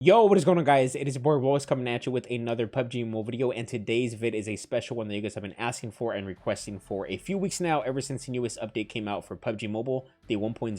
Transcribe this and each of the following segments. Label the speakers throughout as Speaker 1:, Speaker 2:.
Speaker 1: Yo, what is going on, guys? It is your boy Rolex coming at you with another PUBG Mobile video, and today's vid is a special one that you guys have been asking for and requesting for a few weeks now, ever since the newest update came out for PUBG Mobile, the 1.0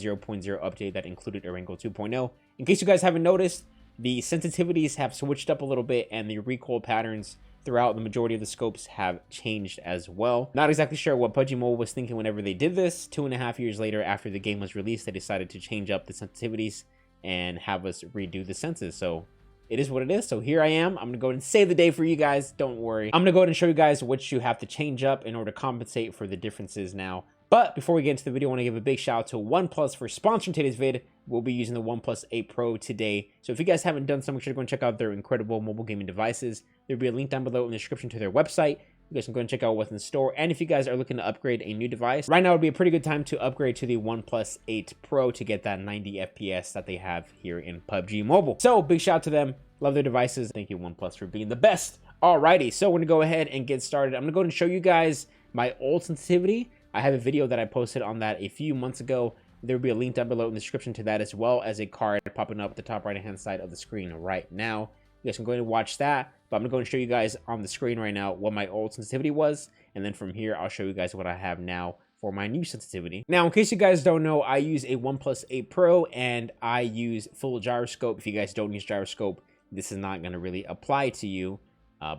Speaker 1: update that included Erangel 2.0. In case you guys haven't noticed, the sensitivities have switched up a little bit, and the recoil patterns throughout the majority of the scopes have changed as well. Not exactly sure what PUBG Mobile was thinking whenever they did this. 2.5 years later after the game was released, they decided to change up the sensitivities and have us redo the senses. So it is what it is. So here I am. I'm gonna go ahead and save the day for you guys. Don't worry. I'm gonna go ahead and show you guys what you have to change up in order to compensate for the differences now. But before we get into the video, I want to give a big shout out to OnePlus for sponsoring today's vid. We'll be using the OnePlus 8 Pro today. So if you guys haven't done so, make sure to go and check out their incredible mobile gaming devices. There'll be a link down below in the description to their website. You guys can go and check out what's in store. And if you guys are looking to upgrade a new device, right now would be a pretty good time to upgrade to the OnePlus 8 Pro to get that 90 FPS that they have here in PUBG Mobile. So big shout out to them. Love their devices. Thank you, OnePlus, for being the best. Alrighty, so we're gonna go ahead and get started. I'm gonna go ahead and show you guys my old sensitivity. I have a video that I posted on that a few months ago. There will be a link down below in the description to that, as well as a card popping up at the top right hand side of the screen right now. You guys can go ahead and watch that, but I'm gonna go and show you guys on the screen right now what my old sensitivity was, and then from here I'll show you guys what I have now for my new sensitivity. Now, in case you guys don't know, I use a OnePlus 8 Pro and I use full gyroscope. If you guys don't use gyroscope, this is not gonna really apply to you.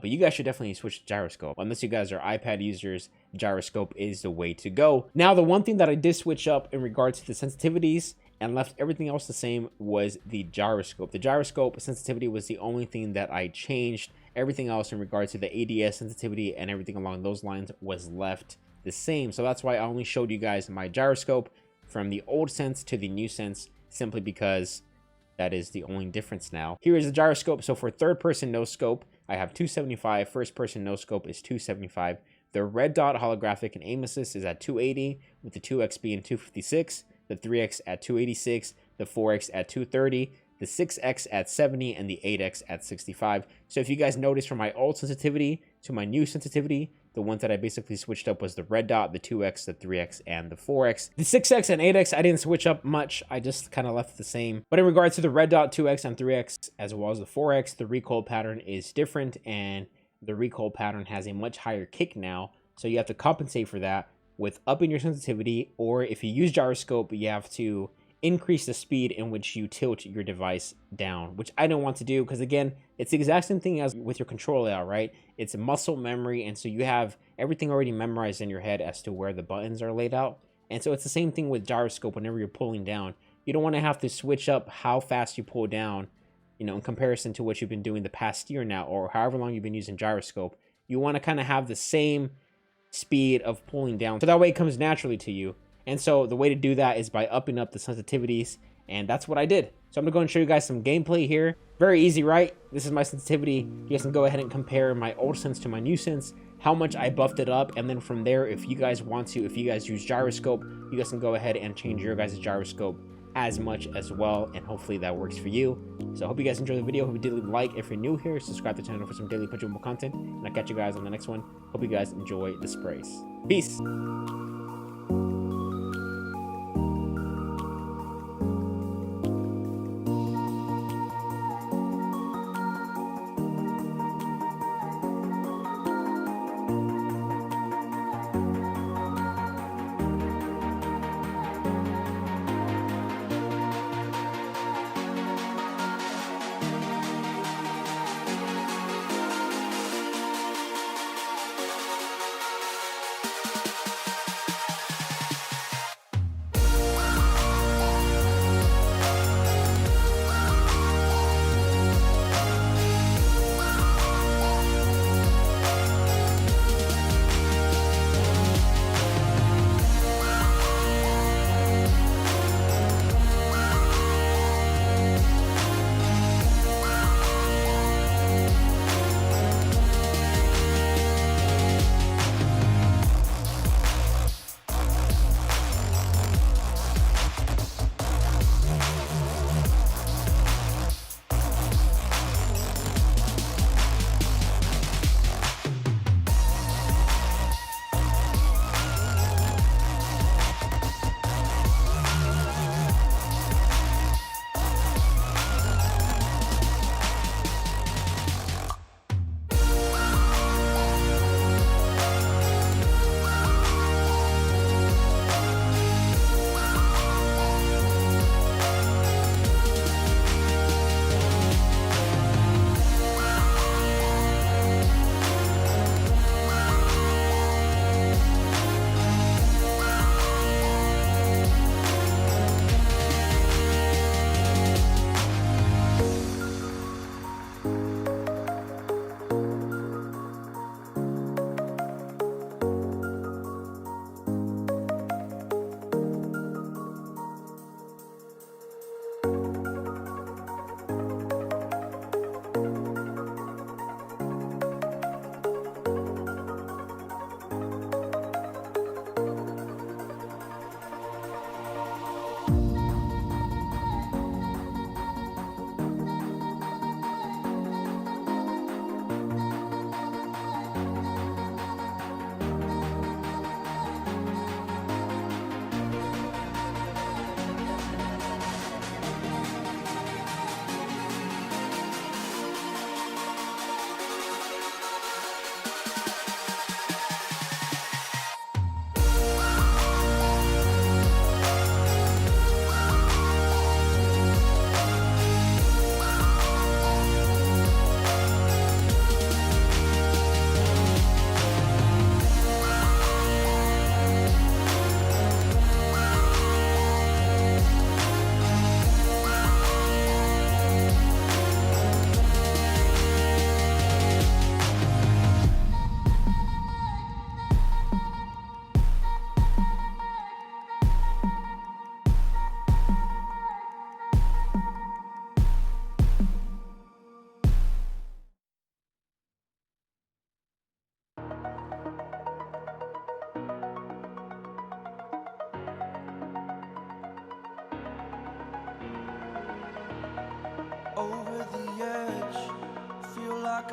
Speaker 1: But you guys should definitely switch to gyroscope. Unless you guys are iPad users, gyroscope is the way to go. Now, the one thing that I did switch up in regards to the sensitivities and left everything else the same was the gyroscope. The gyroscope sensitivity was the only thing that I changed. Everything else in regards to the ADS sensitivity and everything along those lines was left the same. So that's why I only showed you guys my gyroscope from the old sense to the new sense, simply because that is the only difference now. Here is the gyroscope. So for third person no scope, I have 275. First person no scope is 275. The red dot holographic and aim assist is at 280, with the 2x being 256, the 3x at 286, the 4x at 230, the 6x at 70, and the 8x at 65. So if you guys notice, from my old sensitivity to my new sensitivity, the ones that I basically switched up was the red dot, the 2x, the 3x, and the 4x. The 6x and 8x, I didn't switch up much. I just kind of left it the same. But in regards to the red dot, 2x, and 3x, as well as the 4x, the recoil pattern is different, and the recoil pattern has a much higher kick now. So you have to compensate for that with upping your sensitivity, or if you use gyroscope, you have to increase the speed in which you tilt your device down, which I don't want to do, because again, it's the exact same thing as with your control layout, right? It's a muscle memory, and so you have everything already memorized in your head as to where the buttons are laid out. And so it's the same thing with gyroscope. Whenever you're pulling down, you don't want to have to switch up how fast you pull down, you know, in comparison to what you've been doing the past year now, or however long you've been using gyroscope. You want to kind of have the same speed of pulling down, so that way it comes naturally to you. And so the way to do that is by upping up the sensitivities, and that's what I did. So I'm gonna go and show you guys some gameplay here. Very easy, right? This is my sensitivity. You guys can go ahead and compare my old sense to my new sense, how much I buffed it up, and then from there, if you guys want to, if you guys use gyroscope, you guys can go ahead and change your guys' gyroscope as much as well, and hopefully that works for you. So I hope you guys enjoyed the video. Hope you did leave a like. If you're new here, subscribe to the channel for some daily PUBG Mobile content, and I'll catch you guys on the next one. Hope you guys enjoy the sprays. Peace.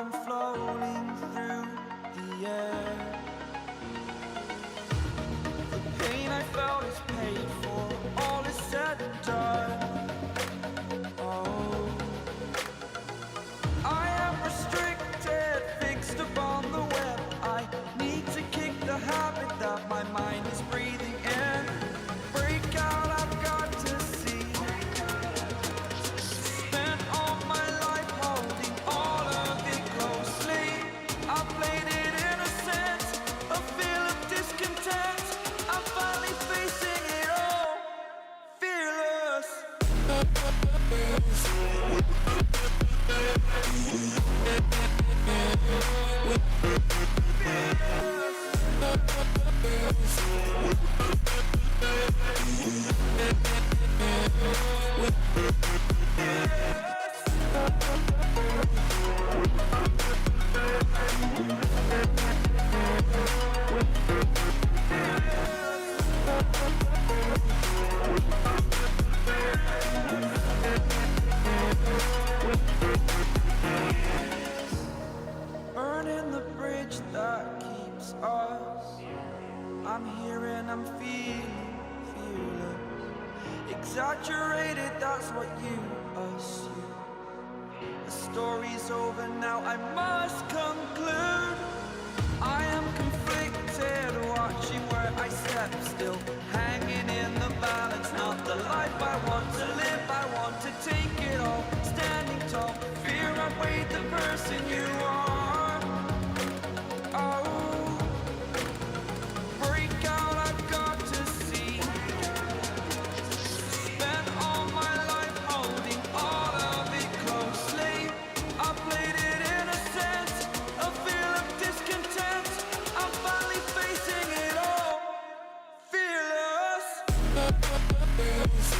Speaker 2: I'm floating through the air. The pain I felt is paid for, all is said and done. Oh, I am restricted, fixed upon the web. I need to kick the habit that my mind is breathing in. Break out, I've got to see. Spent all my life holding all of it closely. I played it innocent, a feel of discontent. I'm finally facing it all, fearless. Burning the bridge that keeps us. I'm here and I'm feeling fearless. Exaggerated, that's what you assume. The story's over now, I must conclude. I am conflicted, watching where I step still, hanging in the balance. Not the life I want to live, I want to take it all. Standing tall, fear outweighed the person you are. Oh, break out, I've got to see. Spent all my life holding all of it closely. I played it innocent, a feel of discontent. I'm finally facing it all, fearless. Fearless.